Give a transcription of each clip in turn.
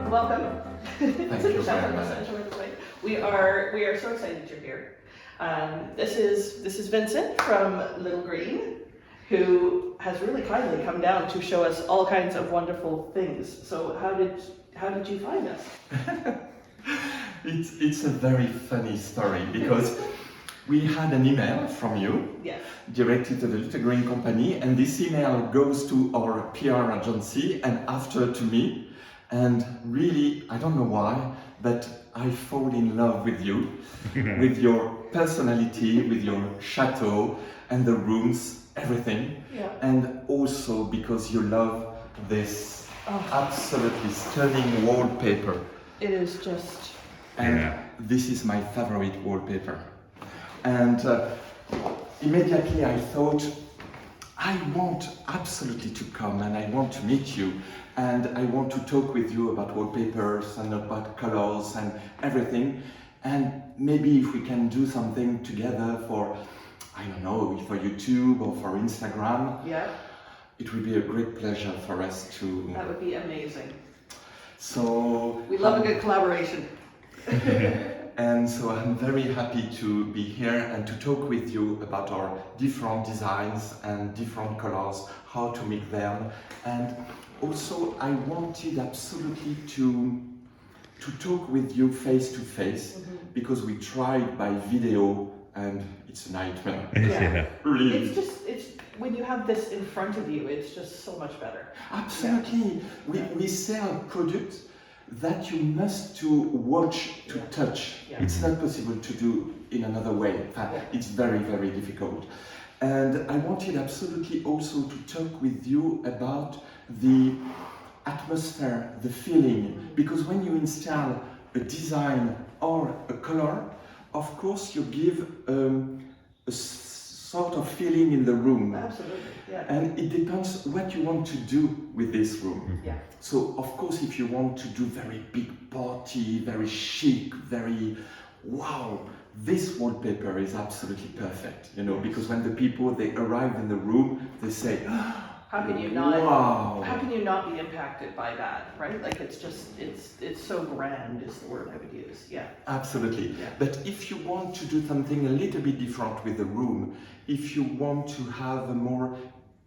welcome. Thank you very much. We are so excited you're here. This is Vincent from Little Greene, who has really kindly come down to show us all kinds of wonderful things. So how did you find us? It's a very funny story because we had an email from you, yes, directed to the Little Greene company, and this email goes to our PR agency and after to me. And really, I don't know why, but I fall in love with you, with your personality, with your chateau and the rooms, everything. Yeah. And also because you love this absolutely stunning wallpaper. It is just... And this is my favorite wallpaper. And immediately I thought, I want absolutely to come and I want to meet you. And I want to talk with you about wallpapers and about colors and everything. And maybe if we can do something together for, I don't know, for YouTube or for Instagram. Yeah. It would be a great pleasure for us to... That would be amazing. So... We love a good collaboration. And so I'm very happy to be here and to talk with you about our different designs and different colors, how to make them. And also I wanted absolutely to talk with you face to face, because we tried by video and it's a nightmare. Yeah. Really. It's when you have this in front of you, it's just so much better. Absolutely. Yeah. We sell products that you must to watch, to touch. Yeah. It's not possible to do in another way. In fact, it's very, very difficult. And I wanted absolutely also to talk with you about the atmosphere, the feeling, because when you install a design or a color, of course you give a sort of feeling in the room. Absolutely, yeah. And it depends what you want to do with this room. Yeah. So of course if you want to do very big party, very chic, very wow, this wallpaper is absolutely perfect, you know, because when the people, they arrive in the room, they say, how can you not, wow. How can you not be impacted by that, right? Like it's just, it's so grand is the word I would use, yeah. Absolutely, yeah. But if you want to do something a little bit different with the room, if you want to have a more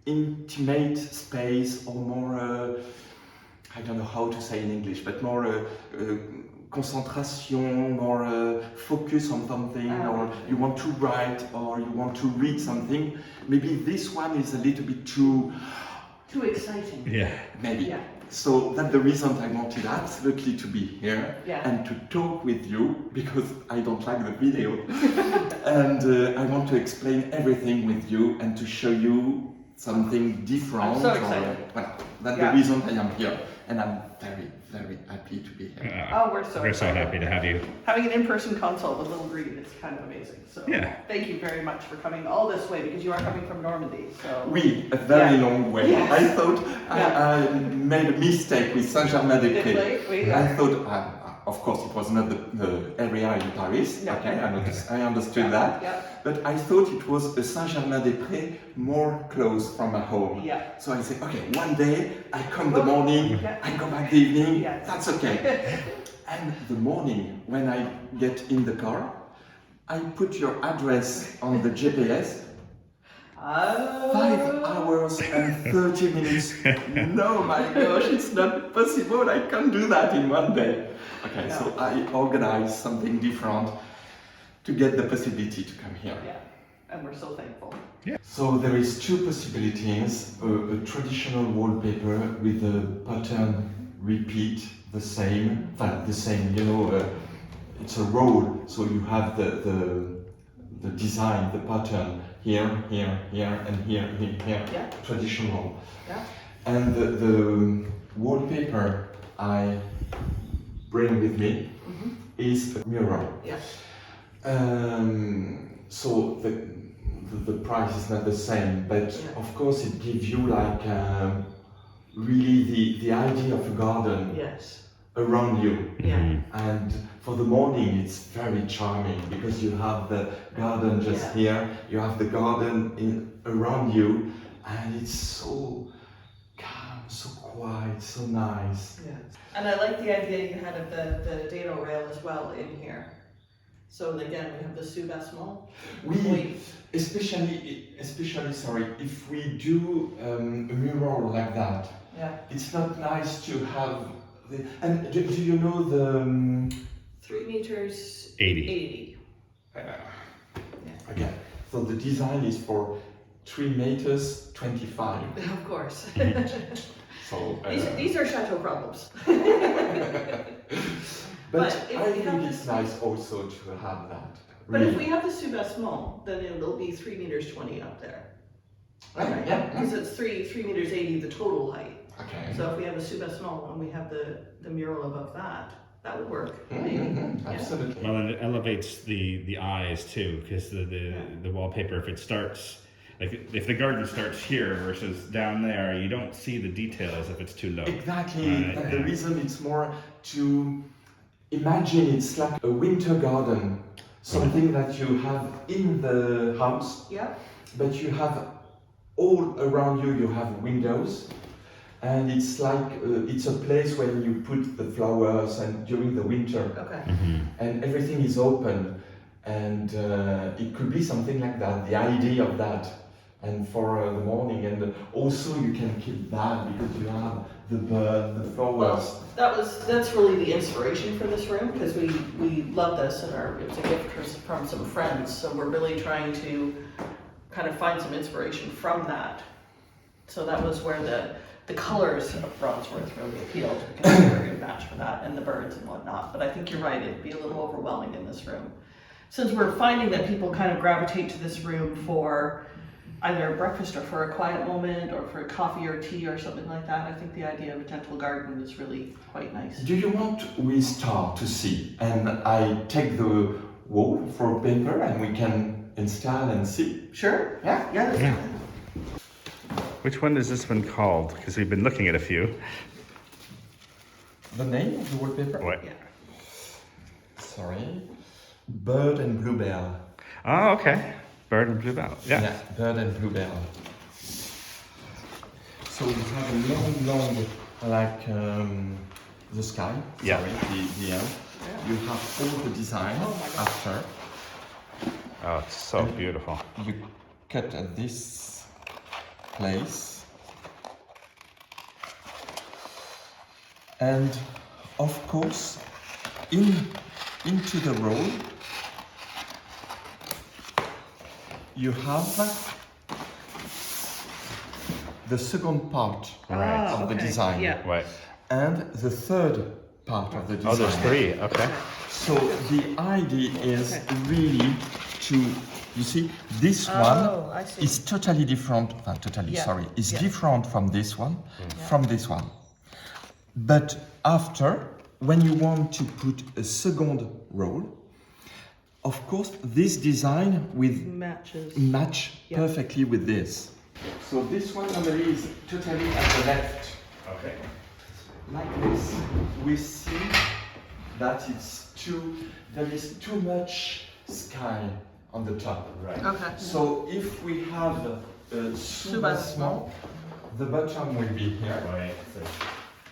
intimate space or more, I don't know how to say in English, but more concentration, more focus on something, or you want to write or you want to read something, maybe this one is a little bit too exciting. Yeah, maybe. Yeah. So that's the reason I wanted absolutely to be here and to talk with you, because I don't like the video. And I want to explain everything with you and to show you something different. I'm so excited. That's the reason I am here. And I'm very, very happy to be here. We're so happy to have you. Having an in-person consult with Little Greene is kind of amazing. So thank you very much for coming all this way, because you are coming from Normandy. So a very long way. Yes. I thought I made a mistake with Saint-Germain-des-Prés. I thought, of course, it was not the area in Paris. No. Okay, I understood that. Yeah. But I thought it was a Saint-Germain-des-Prés more close from my home. Yeah. So I said, okay, one day I come the morning, I go back the evening, that's okay. And the morning, when I get in the car, I put your address on the GPS. 5 hours and 30 minutes. No, my gosh, it's not possible. I can't do that in one day. Okay, so I organized something different to get the possibility to come here. Yeah, and we're so thankful. Yeah. So there is two possibilities: a traditional wallpaper with the pattern repeat the same, you know, it's a roll, so you have the design, the pattern here, here, here, and here, here, traditional. Yeah. And the wallpaper I bring with me is a mirror. Yes. So the price is not the same, but of course it gives you like really the idea of a garden around you. Yeah. And for the morning it's very charming, because you have the garden just here, you have the garden around you, and it's so calm, so quiet, so nice. Yeah. And I like the idea you had of the dado rail as well in here. So again, we have the sous-vêtement. Especially, sorry, if we do a mural like that, yeah, it's not nice to have the. And do you know the 3 meters 80. Again, so the design is for 3 meters 25. Of course. So these are Chateau problems. But if I we have think it's nice also to have that. But if we have the sous-vêtement, then it'll be 3 meters 20 up there. Right, yeah. Because it's 3 meters 80, the total height. Okay. So if we have a sous-vêtement and we have the mural above that, that would work. Maybe. Mm-hmm, absolutely. Well, and it elevates the eyes too, because the wallpaper, if it starts, like if the garden starts here versus down there, you don't see the details if it's too low. Exactly. Right, And the reason it's more to imagine it's like a winter garden, something that you have in the house, Yeah. but you have all around you, you have windows. And it's like, it's a place when you put the flowers and during the winter. Okay. And everything is open. And it could be something like that, the idea of that. And for the morning, and also you can keep that because you have the bird, the flowers. Well, that's really the inspiration for this room, because we love this and it was a gift from some friends. So we're really trying to kind of find some inspiration from that. So that was where the colors of Broadsworth really appealed, because they were a good match for that, and the birds and whatnot. But I think you're right, it'd be a little overwhelming in this room. Since we're finding that people kind of gravitate to this room for either a breakfast or for a quiet moment or for a coffee or tea or something like that, I think the idea of a gentle garden is really quite nice. Do you want we start to see? And I take the wall for paper and we can install and see. Sure? Yeah? Yeah. Which one is this one called? Because we've been looking at a few. The name of the wallpaper? What? Yeah. Sorry. Bird and bluebell. Oh, okay. Bird and bluebell. Yeah. Bird and bluebell. So we have a long, like the sky. Yeah. Sorry, the end. Yeah. You have all the design after. Oh, it's so beautiful. You cut at this place. And of course, into the roll, you have the second part of the design. Yeah. Right. And the third part of the design. Oh, there's 3. Okay. So the idea is really to, you see, this Oh, one I see. is totally different, is different from this one, from this one. But after, when you want to put a second roll, of course, this design with match perfectly with this. So this one normally is totally at the left. Okay. Like this, we see that there is too much sky on the top. Right. Okay. So if we have a sous-vêtement, the bottom will be here. Right. So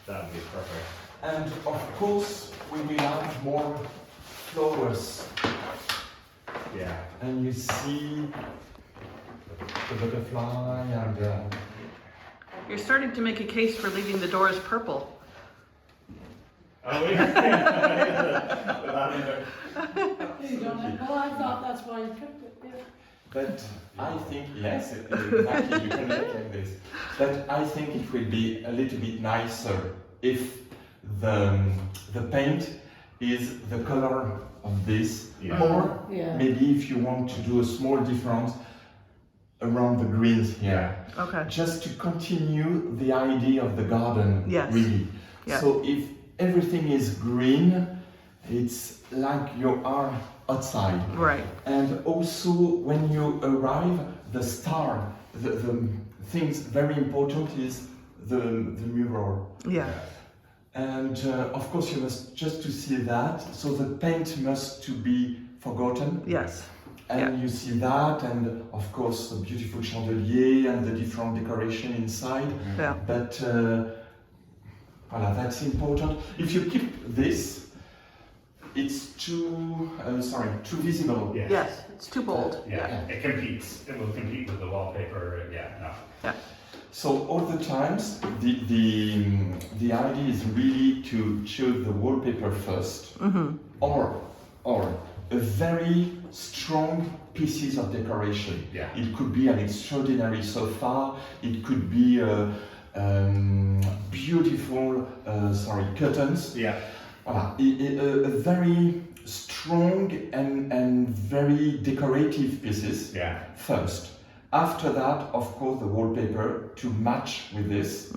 that would be perfect. And of course, we will have more flowers. Yeah. And you see the butterfly and You're starting to make a case for leaving the doors purple. Oh, yeah. The lavender. You don't have, well, I thought that's why you picked it, yeah. But I think, yes, exactly, you can make like this. But I think it will be a little bit nicer if the paint is the color of this. Yeah. Or Yeah. maybe if you want to do a small difference around the greens here. Okay. Just to continue the idea of the garden, Yes. really. Yeah. So if everything is green, it's like you are outside. Right. And also when you arrive, the star, the things very important is the mural. Yeah. And of course you must just to see that, so the paint must to be forgotten. Yes. And you see that, and of course the beautiful chandelier and the different decoration inside. Yeah. But voilà, that's important. If you keep this, it's too visible. Yeah. Yes, it's too bold. Yeah. It competes. It will compete with the wallpaper. Yeah. No. Yeah. So all the times, the idea is really to choose the wallpaper first, or a very strong pieces of decoration. Yeah. It could be an extraordinary sofa. It could be beautiful curtains. Yeah. Voilà. A very strong and very decorative pieces first. After that, of course, the wallpaper to match with this.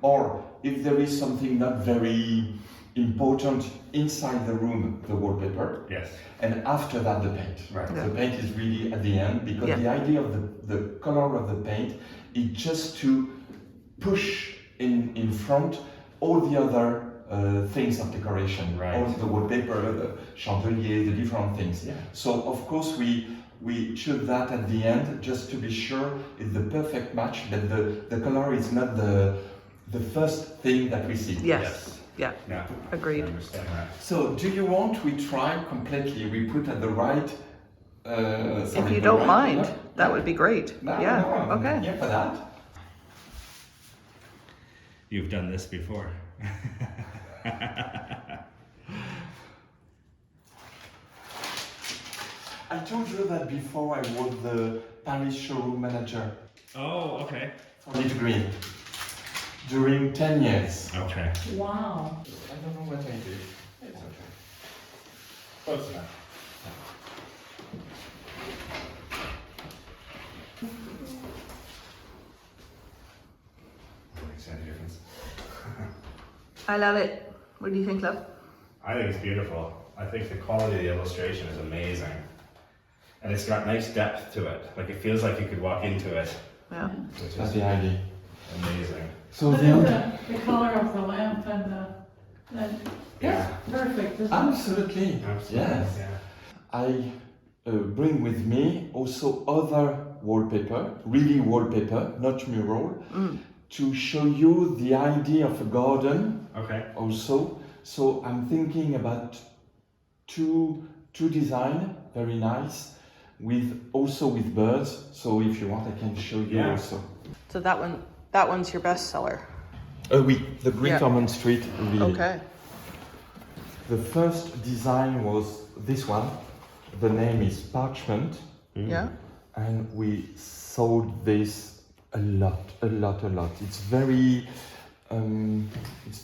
Or if there is something not very important inside the room, the wallpaper. Yes. And after that, the paint. Right. The paint is really at the end, because the idea of the color of the paint is just to push in front all the other things of decoration, Right. all the wallpaper, the chandelier, the different things. Yeah. So of course we choose that at the end just to be sure it's the perfect match, that the color is not the first thing that we see. Yes. Yeah. Yeah. Agreed. I understand that. So do you want we try completely? We put at the right. If you don't mind, that would be great. No, Yeah. no, I'm Okay. here for that. You've done this before. I told you that before I was the Paris showroom manager Oh, okay. for Little Greene during 10 years. Okay. Wow. I don't know what I did. It's okay. Close enough. Makes any difference. I love it. What do you think, love? I think it's beautiful. I think the quality of the illustration is amazing. And it's got nice depth to it. Like it feels like you could walk into it, Yeah. which That's is the idea. amazing. So Look the at the color of the lamp and Yeah. perfect, isn't it? absolutely. Absolutely. Yes. Yeah. I bring with me also other wallpaper, really wallpaper, not mural, to show you the idea of a garden Okay. also. So I'm thinking about two design, very nice, also with birds. So if you want, I can show you Yeah. also. So that one's your best seller. Oui, the Greene Ormond Street, really. Okay. The first design was this one. The name is Parchment, Yeah. and we sold this a lot. It's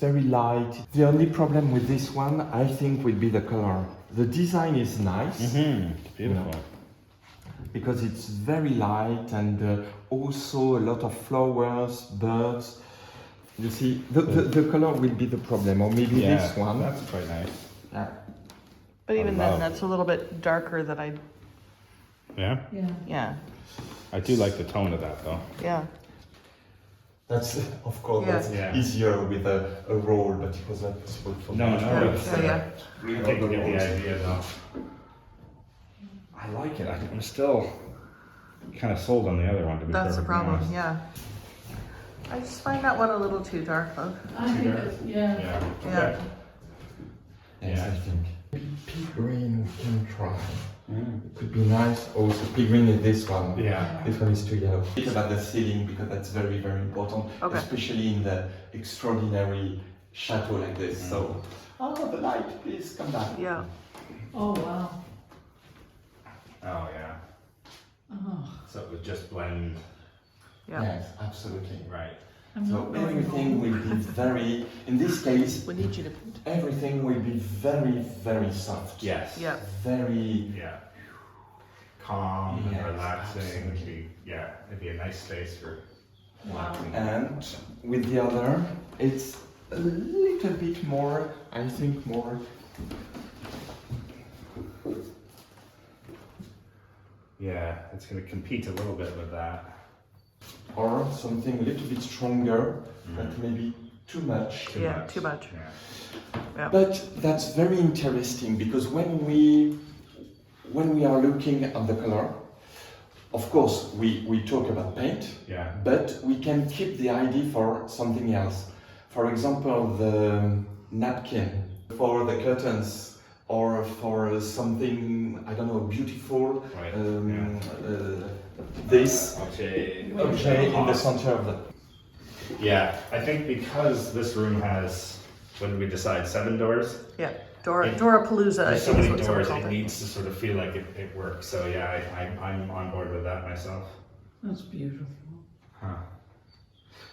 very light. The only problem with this one, I think, will be the color. The design is nice. Beautiful. Because it's very light, and also a lot of flowers, birds. You see, the color will be the problem, or maybe this one. That's quite nice. Yeah. But even love- then, that's a little bit darker than I. Yeah. Yeah. I do like the tone of that though. Yeah. That's, of course, Yeah. that's Yeah. easier with a roll, but it was not possible for No, me. no, Yeah. it's, Yeah. I think you get the idea though. I like it. I'm still kind of sold on the other one to be That's the perfectly problem. honest. Yeah. I just find that one a little too dark, though. I think it's, yeah. Yeah. Yeah. Okay. Yes, Yeah. I think. Pea green we can try. It could be nice. Also, pea green is this one. Yeah. This one is too yellow. It's about the ceiling, because that's very, very important, Okay. especially in the extraordinary chateau like this. So, the light, please come back. Yeah. Oh, wow. Oh yeah. Oh, So it would just blend Yeah. Yes, absolutely. right. I'm So not going everything home. will be very, in this case, We need you to. everything will be very, very soft. Yes. Yeah. Very, Yeah. Calm Yes, and relaxing. absolutely. It'd be a nice space for Wow. relaxing. and with the other, it's a little bit more, I think more, Yeah, it's going to compete a little bit with that. or something a little bit stronger, but maybe too much. Yeah, too much. Yeah. Yeah. But that's very interesting, because when we when we are looking at the color, of course, we talk about paint, Yeah. but we can keep the idea for something else. For example, the napkin for the curtains, or for something, I don't know, beautiful. Right. This Okay. object in the center of the. Yeah, I think because this room has, what did we decide, 7 doors? Yeah, Dorapalooza, I There's so think is many what someone doors, called it it. needs to sort of feel like it works. So yeah, I'm on board with that myself. That's beautiful. Huh.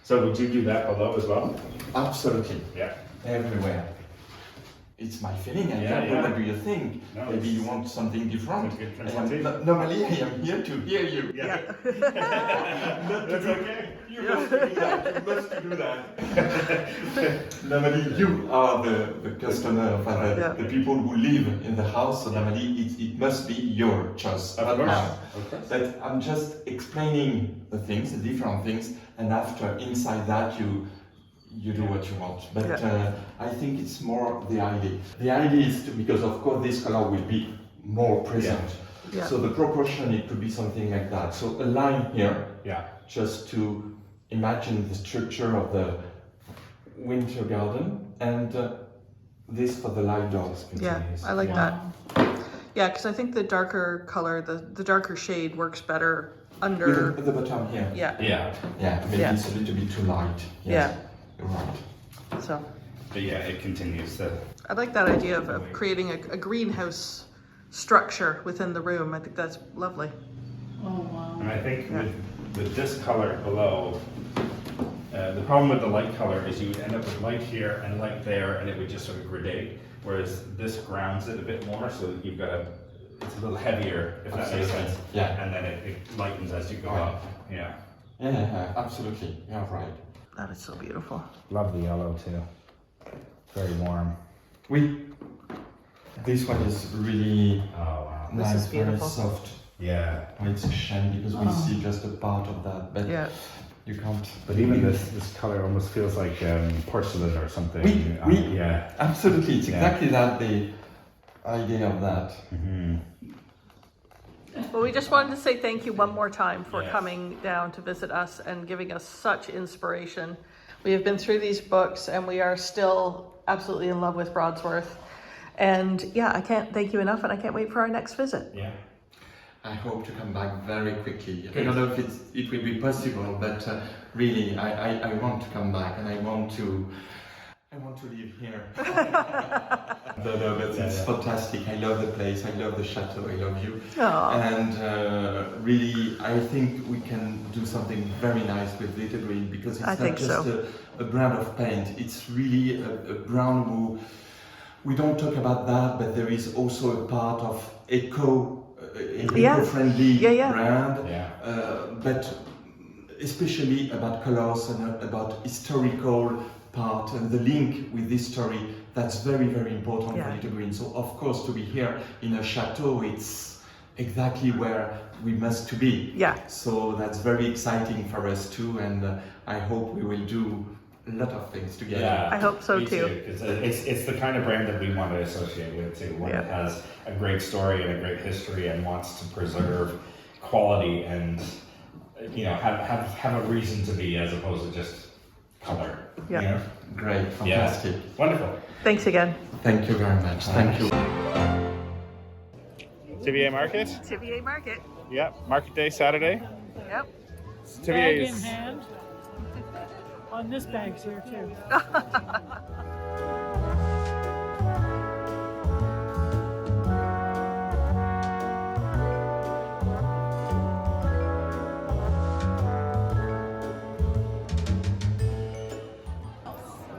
So would you do that below as well? Absolutely, Yeah. everywhere. It's my feeling, and Yeah, yeah. what do you think? No, Maybe you it's- want something different. it's good I am- consultation. normally, I am here to hear you. Yeah. That's okay. You must do that. You must do that. Normally, you are the customer, the people who live in the house. So normally, it must be your choice, Of not course. mine. Of course. But I'm just explaining the things, the different things, and after inside that, you do what you want. But I think it's more the idea. The idea is to, because of course this color will be more present. Yeah. So the proportion, it could be something like that. So a line here, Yeah. just to imagine the structure of the winter garden, and this for the light doors. Yeah, I like that. Yeah, because I think the darker color, the darker shade works better under. At the bottom here. Yeah, Yeah. Yeah, maybe Yeah. it's a little bit too light. Yes, yeah. you're right. So But yeah, it continues to. I like that idea of creating a greenhouse structure within the room. I think that's lovely. Oh, wow. And I think with this color below, the problem with the light color is you would end up with light here and light there, and it would just sort of gradate. Whereas this grounds it a bit more, so you've got it's a little heavier, if that makes Absolutely. sense. Yeah. And then it lightens as you go Right. up. Yeah. Yeah, absolutely. You're right. That is so beautiful. Love the yellow too. Very warm. This one is really Oh wow. This nice, is beautiful. very soft. Yeah. It's a shame because we see just a part of that, but Yeah. you can't. But even this color almost feels like porcelain or something. Yeah. Absolutely. It's Yeah. exactly that, the idea of that. Mm-hmm. Well, we just wanted to say thank you one more time for Yes. coming down to visit us and giving us such inspiration. We have been through these books and we are still absolutely in love with Broadsworth. And yeah, I can't thank you enough, and I can't wait for our next visit. Yeah. I hope to come back very quickly. I don't know if it will be possible, but really, I want to come back, and I want to live here. No, but it's fantastic. I love the place. I love the chateau. I love you. Aw. And really, I think we can do something very nice with Little Green, because it's I not think just so. a brand of paint. It's really a brand who, we don't talk about that, but there is also a part of eco-friendly Yeah. brand. Yeah. But especially about colors and about historical part and the link with this story, that's very, very important Yeah. for Little Green. So of course, to be here in a chateau, it's exactly where we must to be. Yeah. So that's very exciting for us too, and I hope we will do a lot of things together. Yeah, I hope so me too. It's the kind of brand that we want to associate with too. One that has a great story and a great history and wants to preserve quality and have a reason to be, as opposed to just color. Yeah. You know? Great, fantastic. Wonderful. Thanks again. Thank you very much. Thank you. Thiviers Market. Thiviers Market. Yeah. Market day Saturday. Yep. Bag in hand. On this bag's here too.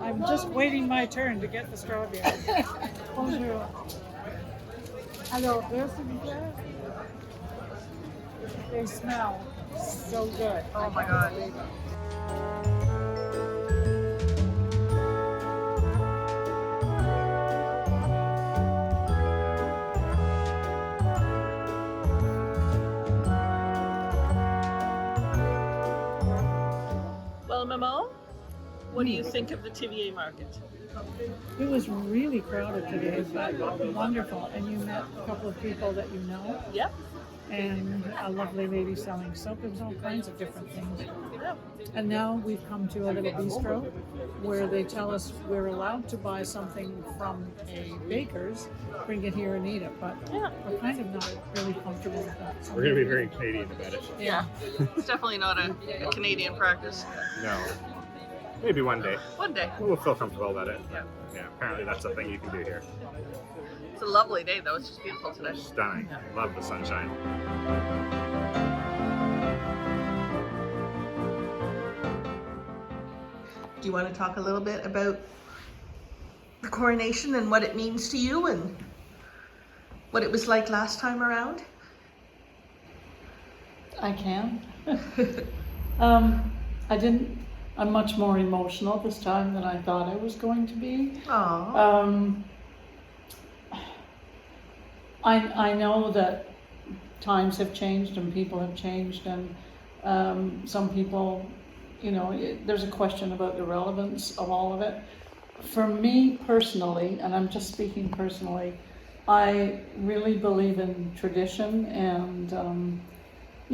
I'm just waiting my turn to get the strawberry. Bonjour. Alors, there's some there. They smell so good. Oh my God. Well, maman, What do you think of the Thiviers market? It was really crowded today, but wonderful. And you met a couple of people that you know, Yep. and a lovely lady selling soap. There was all kinds of different things. Yep. And now we've come to a little bistro where they tell us we're allowed to buy something from a baker's, bring it here and eat it. But Yeah. we're kind of not really comfortable with that. So We're going to be very Canadian about it. Yeah. It's definitely not a Canadian practice. No. Maybe one day. One day. We'll feel comfortable about it. Yeah. Yeah, apparently that's a thing you can do here. It's a lovely day though. It's just beautiful today. Stunning. Love the sunshine. Do you want to talk a little bit about the coronation and what it means to you and what it was like last time around? I can. I'm much more emotional this time than I thought I was going to be. Aww. I know that times have changed and people have changed, and some people, there's a question about the relevance of all of it. For me personally, and I'm just speaking personally, I really believe in tradition and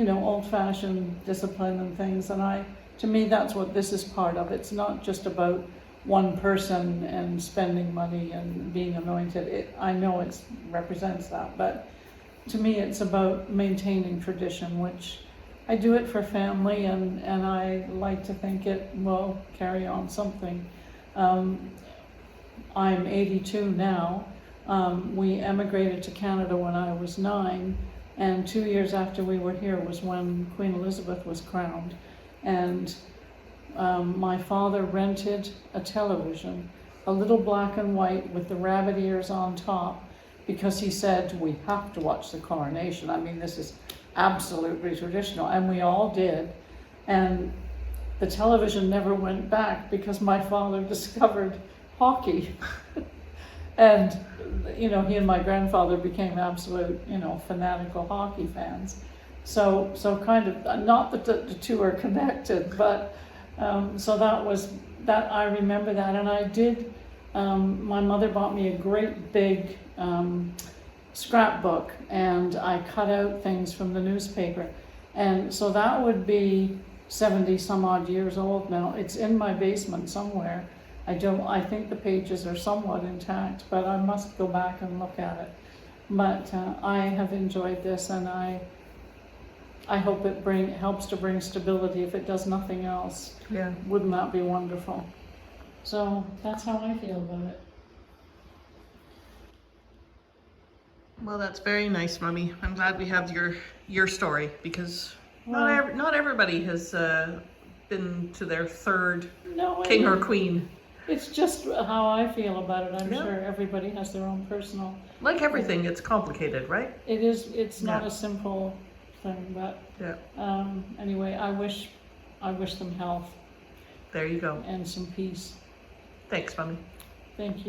old-fashioned discipline and things, and to me that's what this is part of. It's not just about one person and spending money and being anointed. I know it represents that, but to me it's about maintaining tradition, which I do it for family, and I like to think it will carry on something. I'm 82 now. We emigrated to Canada when I was 9, and 2 years after we were here was when Queen Elizabeth was crowned. And my father rented a television, a little black and white with the rabbit ears on top, because he said, we have to watch the coronation. I mean, this is absolutely traditional, and we all did. And the television never went back because my father discovered hockey. And, he and my grandfather became absolute, fanatical hockey fans. So kind of, not that the two are connected, but so that I remember that. And I did, my mother bought me a great big scrapbook, and I cut out things from the newspaper. And so that would be 70 some odd years old now. It's in my basement somewhere. I think the pages are somewhat intact, but I must go back and look at it. But I have enjoyed this, and I hope it helps to bring stability if it does nothing else. Yeah. Wouldn't that be wonderful? So that's how I feel about it. Well, that's very nice, Mummy. I'm glad we have your story, because Well, not everybody has been to their third no, king or queen. It's just how I feel about it. I'm Yeah. sure everybody has their own personal. Like everything, it's complicated, right? It is. It's not Yeah. a simple thing, but Yeah. anyway, I wish them health There you go. and some peace. Thanks, Mummy. Thank you.